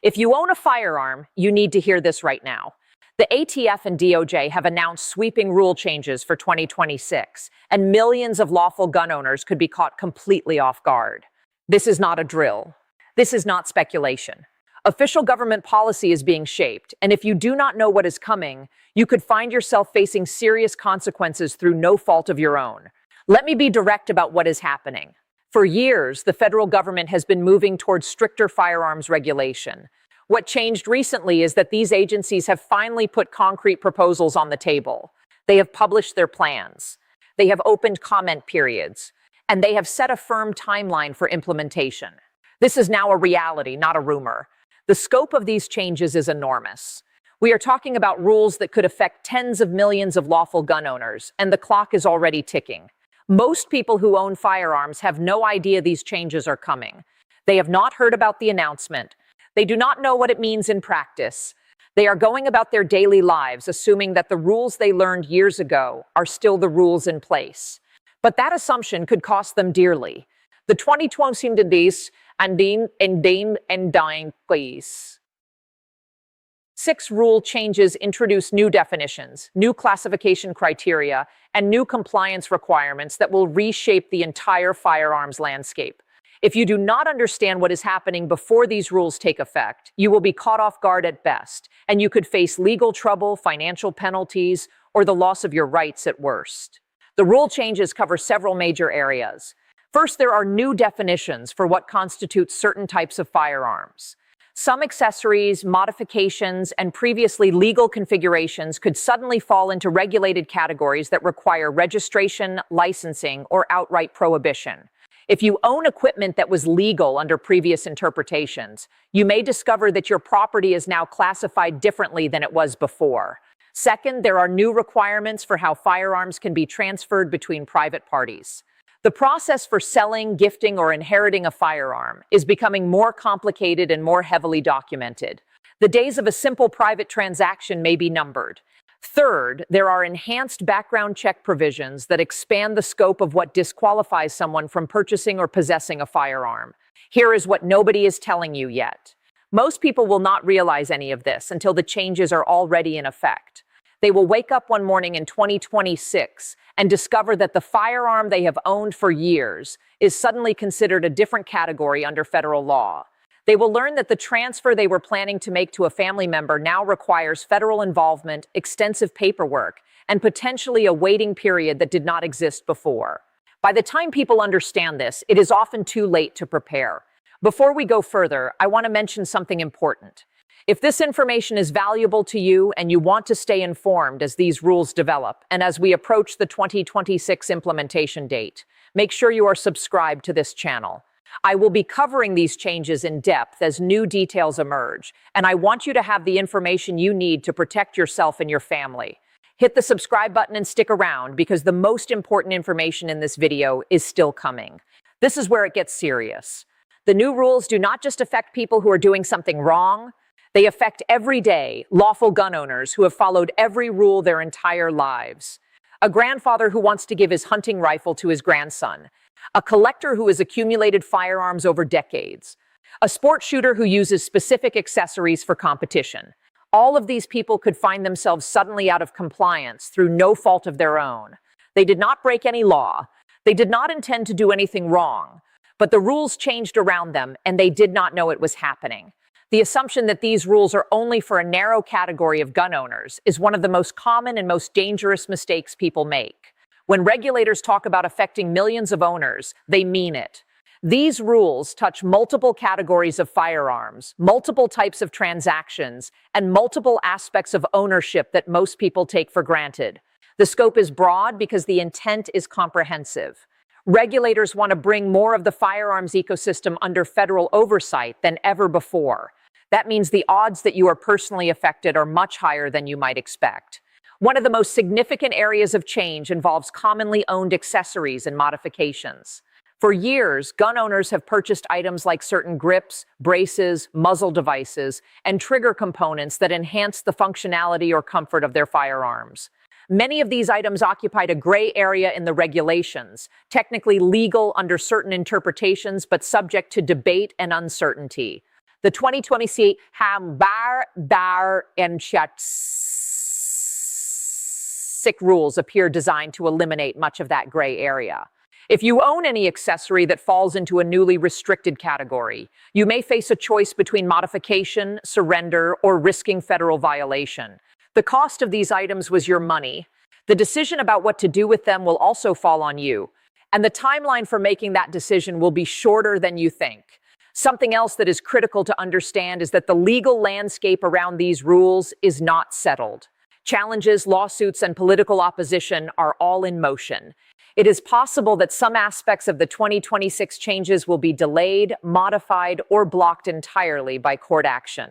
If you own a firearm, you need to hear this right now. The ATF and DOJ have announced sweeping rule changes for 2026, and millions of lawful gun owners could be caught completely off guard. This is not a drill. This is not speculation. Official government policy is being shaped, and if you do not know what is coming, you could find yourself facing serious consequences through no fault of your own. Let me be direct about what is happening. For years, the federal government has been moving towards stricter firearms regulation. What changed recently is that these agencies have finally put concrete proposals on the table. They have published their plans. They have opened comment periods, and they have set a firm timeline for implementation. This is now a reality, not a rumor. The scope of these changes is enormous. We are talking about rules that could affect tens of millions of lawful gun owners, and the clock is already ticking. Most people who own firearms have no idea these changes are coming. They have not heard about the announcement. They do not know what it means in practice. They are going about their daily lives assuming that the rules they learned years ago are still the rules in place. But that assumption could cost them dearly. The 2026 rule changes introduce new definitions, new classification criteria, and new compliance requirements that will reshape the entire firearms landscape. If you do not understand what is happening before these rules take effect, you will be caught off guard at best, and you could face legal trouble, financial penalties, or the loss of your rights at worst. The rule changes cover several major areas. First, there are new definitions for what constitutes certain types of firearms. Some accessories, modifications, and previously legal configurations could suddenly fall into regulated categories that require registration, licensing, or outright prohibition. If you own equipment that was legal under previous interpretations, you may discover that your property is now classified differently than it was before. Second, there are new requirements for how firearms can be transferred between private parties. The process for selling, gifting, or inheriting a firearm is becoming more complicated and more heavily documented. The days of a simple private transaction may be numbered. Third, there are enhanced background check provisions that expand the scope of what disqualifies someone from purchasing or possessing a firearm. Here is what nobody is telling you yet. Most people will not realize any of this until the changes are already in effect. They will wake up one morning in 2026 and discover that the firearm they have owned for years is suddenly considered a different category under federal law. They will learn that the transfer they were planning to make to a family member now requires federal involvement, extensive paperwork, and potentially a waiting period that did not exist before. By the time people understand this, it is often too late to prepare. Before we go further, I want to mention something important. If this information is valuable to you and you want to stay informed as these rules develop and as we approach the 2026 implementation date, make sure you are subscribed to this channel. I will be covering these changes in depth as new details emerge, and I want you to have the information you need to protect yourself and your family. Hit the subscribe button and stick around because the most important information in this video is still coming. This is where it gets serious. The new rules do not just affect people who are doing something wrong. They affect everyday, lawful gun owners who have followed every rule their entire lives. A grandfather who wants to give his hunting rifle to his grandson. A collector who has accumulated firearms over decades. A sport shooter who uses specific accessories for competition. All of these people could find themselves suddenly out of compliance through no fault of their own. They did not break any law. They did not intend to do anything wrong. But the rules changed around them, and they did not know it was happening. The assumption that these rules are only for a narrow category of gun owners is one of the most common and most dangerous mistakes people make. When regulators talk about affecting millions of owners, they mean it. These rules touch multiple categories of firearms, multiple types of transactions, and multiple aspects of ownership that most people take for granted. The scope is broad because the intent is comprehensive. Regulators want to bring more of the firearms ecosystem under federal oversight than ever before. That means the odds that you are personally affected are much higher than you might expect. One of the most significant areas of change involves commonly owned accessories and modifications. For years, gun owners have purchased items like certain grips, braces, muzzle devices, and trigger components that enhance the functionality or comfort of their firearms. Many of these items occupied a gray area in the regulations, technically legal under certain interpretations but subject to debate and uncertainty. The 2020 Hambar Dar and rules appear designed to eliminate much of that gray area. If you own any accessory that falls into a newly restricted category, you may face a choice between modification, surrender, or risking federal violation. The cost of these items was your money. The decision about what to do with them will also fall on you, and the timeline for making that decision will be shorter than you think. Something else that is critical to understand is that the legal landscape around these rules is not settled. Challenges, lawsuits, and political opposition are all in motion. It is possible that some aspects of the 2026 changes will be delayed, modified, or blocked entirely by court action.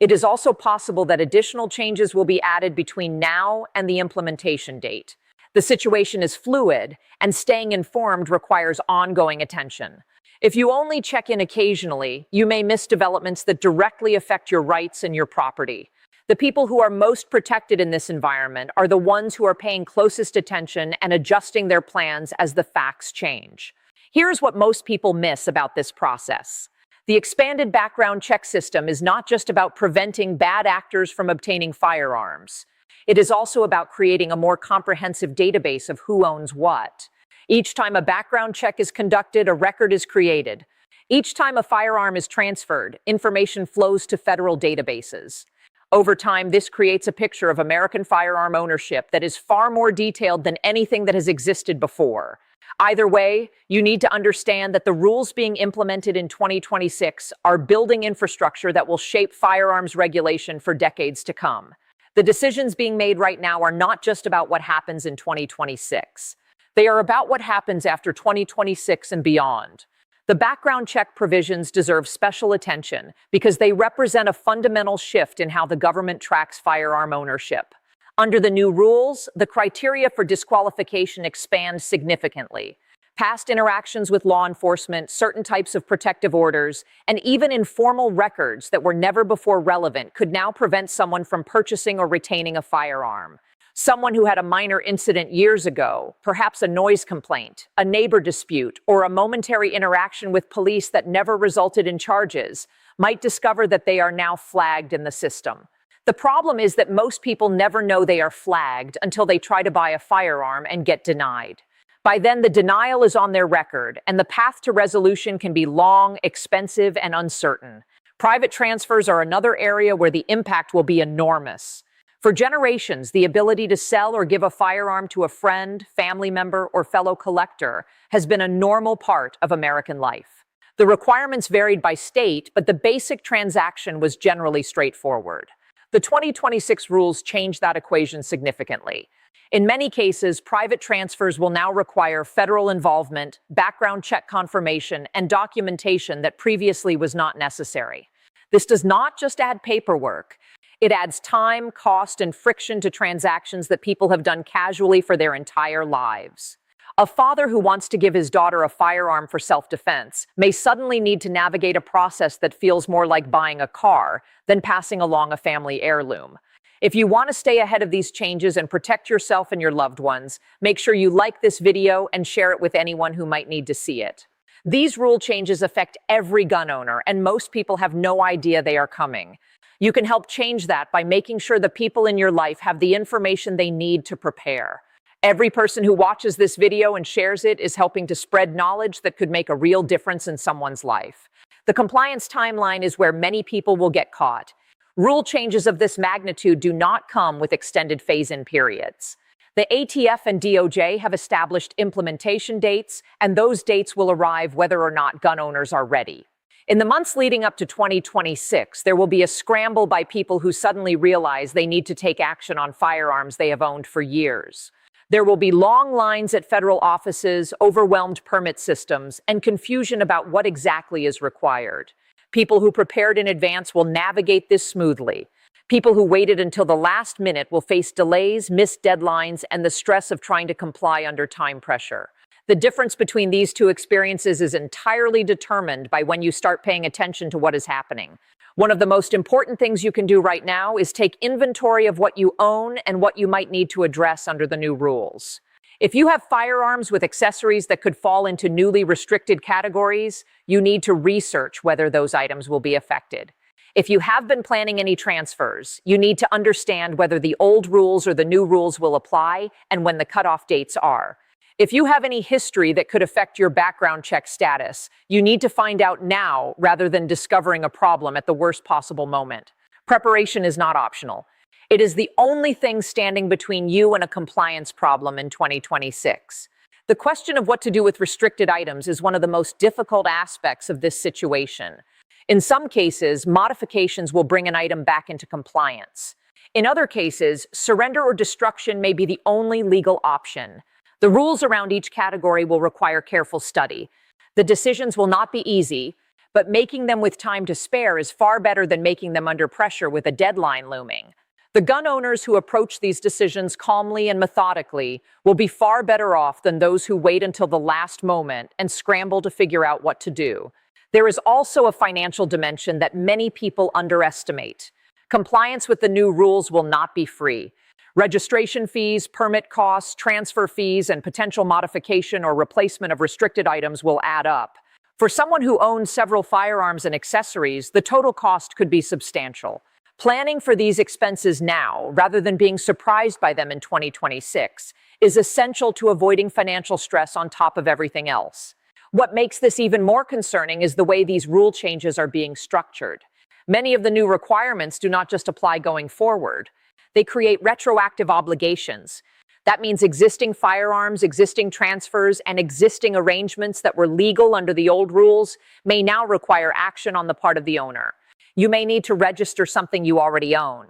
It is also possible that additional changes will be added between now and the implementation date. The situation is fluid, and staying informed requires ongoing attention. If you only check in occasionally, you may miss developments that directly affect your rights and your property. The people who are most protected in this environment are the ones who are paying closest attention and adjusting their plans as the facts change. Here's what most people miss about this process. The expanded background check system is not just about preventing bad actors from obtaining firearms. It is also about creating a more comprehensive database of who owns what. Each time a background check is conducted, a record is created. Each time a firearm is transferred, information flows to federal databases. Over time, this creates a picture of American firearm ownership that is far more detailed than anything that has existed before. Either way, you need to understand that the rules being implemented in 2026 are building infrastructure that will shape firearms regulation for decades to come. The decisions being made right now are not just about what happens in 2026. They are about what happens after 2026 and beyond. The background check provisions deserve special attention because they represent a fundamental shift in how the government tracks firearm ownership. Under the new rules, the criteria for disqualification expand significantly. Past interactions with law enforcement, certain types of protective orders, and even informal records that were never before relevant could now prevent someone from purchasing or retaining a firearm. Someone who had a minor incident years ago, perhaps a noise complaint, a neighbor dispute, or a momentary interaction with police that never resulted in charges, might discover that they are now flagged in the system. The problem is that most people never know they are flagged until they try to buy a firearm and get denied. By then, the denial is on their record, and the path to resolution can be long, expensive, and uncertain. Private transfers are another area where the impact will be enormous. For generations, the ability to sell or give a firearm to a friend, family member, or fellow collector has been a normal part of American life. The requirements varied by state, but the basic transaction was generally straightforward. The 2026 rules changed that equation significantly. In many cases, private transfers will now require federal involvement, background check confirmation, and documentation that previously was not necessary. This does not just add paperwork. It adds time, cost, and friction to transactions that people have done casually for their entire lives. A father who wants to give his daughter a firearm for self-defense may suddenly need to navigate a process that feels more like buying a car than passing along a family heirloom. If you want to stay ahead of these changes and protect yourself and your loved ones, make sure you like this video and share it with anyone who might need to see it. These rule changes affect every gun owner, and most people have no idea they are coming. You can help change that by making sure the people in your life have the information they need to prepare. Every person who watches this video and shares it is helping to spread knowledge that could make a real difference in someone's life. The compliance timeline is where many people will get caught. Rule changes of this magnitude do not come with extended phase-in periods. The ATF and DOJ have established implementation dates, and those dates will arrive whether or not gun owners are ready. In the months leading up to 2026, there will be a scramble by people who suddenly realize they need to take action on firearms they have owned for years. There will be long lines at federal offices, overwhelmed permit systems, and confusion about what exactly is required. People who prepared in advance will navigate this smoothly. People who waited until the last minute will face delays, missed deadlines, and the stress of trying to comply under time pressure. The difference between these two experiences is entirely determined by when you start paying attention to what is happening. One of the most important things you can do right now is take inventory of what you own and what you might need to address under the new rules. If you have firearms with accessories that could fall into newly restricted categories, you need to research whether those items will be affected. If you have been planning any transfers, you need to understand whether the old rules or the new rules will apply and when the cutoff dates are. If you have any history that could affect your background check status, you need to find out now rather than discovering a problem at the worst possible moment. Preparation is not optional. It is the only thing standing between you and a compliance problem in 2026. The question of what to do with restricted items is one of the most difficult aspects of this situation. In some cases, modifications will bring an item back into compliance. In other cases, surrender or destruction may be the only legal option. The rules around each category will require careful study. The decisions will not be easy, but making them with time to spare is far better than making them under pressure with a deadline looming. The gun owners who approach these decisions calmly and methodically will be far better off than those who wait until the last moment and scramble to figure out what to do. There is also a financial dimension that many people underestimate. Compliance with the new rules will not be free. Registration fees, permit costs, transfer fees, and potential modification or replacement of restricted items will add up. For someone who owns several firearms and accessories, the total cost could be substantial. Planning for these expenses now, rather than being surprised by them in 2026, is essential to avoiding financial stress on top of everything else. What makes this even more concerning is the way these rule changes are being structured. Many of the new requirements do not just apply going forward. They create retroactive obligations. That means existing firearms, existing transfers, and existing arrangements that were legal under the old rules may now require action on the part of the owner. You may need to register something you already own.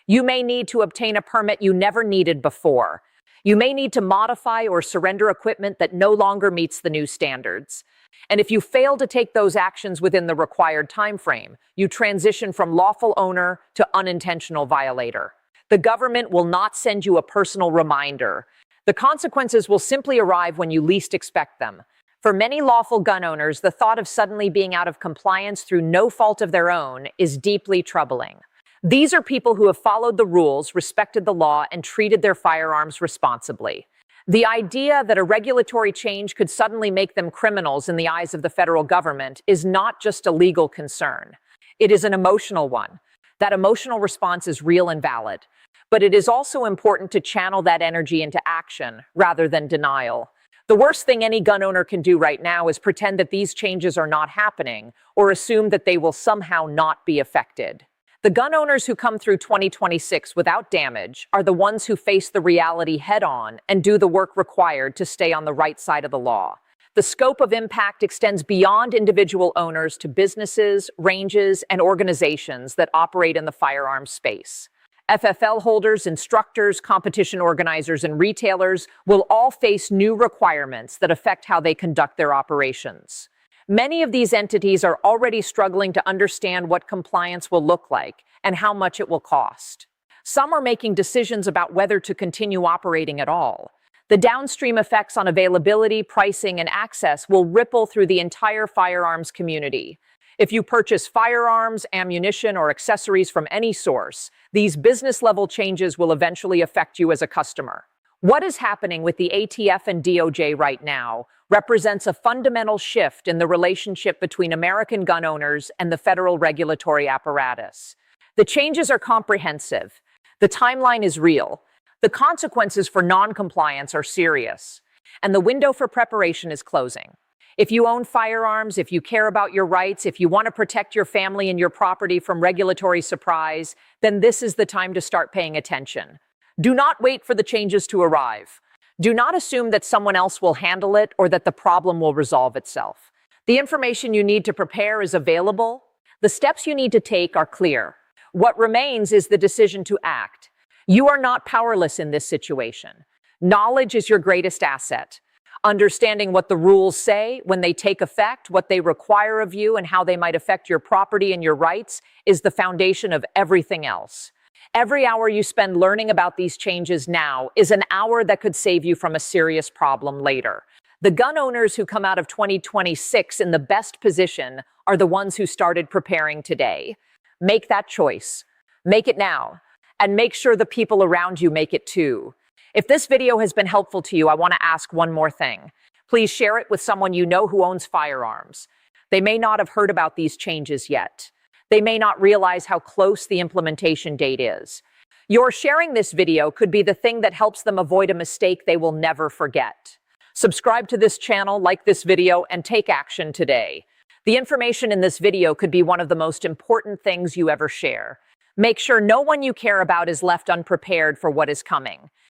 You may need to obtain a permit you never needed before. You may need to modify or surrender equipment that no longer meets the new standards. And if you fail to take those actions within the required time frame, you transition from lawful owner to unintentional violator. The government will not send you a personal reminder. The consequences will simply arrive when you least expect them. For many lawful gun owners, the thought of suddenly being out of compliance through no fault of their own is deeply troubling. These are people who have followed the rules, respected the law, and treated their firearms responsibly. The idea that a regulatory change could suddenly make them criminals in the eyes of the federal government is not just a legal concern. It is an emotional one. That emotional response is real and valid. But it is also important to channel that energy into action rather than denial. The worst thing any gun owner can do right now is pretend that these changes are not happening or assume that they will somehow not be affected. The gun owners who come through 2026 without damage are the ones who face the reality head-on and do the work required to stay on the right side of the law. The scope of impact extends beyond individual owners to businesses, ranges, and organizations that operate in the firearms space. FFL holders, instructors, competition organizers, and retailers will all face new requirements that affect how they conduct their operations. Many of these entities are already struggling to understand what compliance will look like and how much it will cost. Some are making decisions about whether to continue operating at all. The downstream effects on availability, pricing, and access will ripple through the entire firearms community. If you purchase firearms, ammunition, or accessories from any source, these business-level changes will eventually affect you as a customer. What is happening with the ATF and DOJ right now represents a fundamental shift in the relationship between American gun owners and the federal regulatory apparatus. The changes are comprehensive. The timeline is real. The consequences for non-compliance are serious. And the window for preparation is closing. If you own firearms, if you care about your rights, if you want to protect your family and your property from regulatory surprise, then this is the time to start paying attention. Do not wait for the changes to arrive. Do not assume that someone else will handle it or that the problem will resolve itself. The information you need to prepare is available. The steps you need to take are clear. What remains is the decision to act. You are not powerless in this situation. Knowledge is your greatest asset. Understanding what the rules say, when they take effect, what they require of you, and how they might affect your property and your rights is the foundation of everything else. Every hour you spend learning about these changes now is an hour that could save you from a serious problem later. The gun owners who come out of 2026 in the best position are the ones who started preparing today. Make that choice. Make it now. And make sure the people around you make it too. If this video has been helpful to you, I want to ask one more thing. Please share it with someone you know who owns firearms. They may not have heard about these changes yet. They may not realize how close the implementation date is. Your sharing this video could be the thing that helps them avoid a mistake they will never forget. Subscribe to this channel, like this video, and take action today. The information in this video could be one of the most important things you ever share. Make sure no one you care about is left unprepared for what is coming.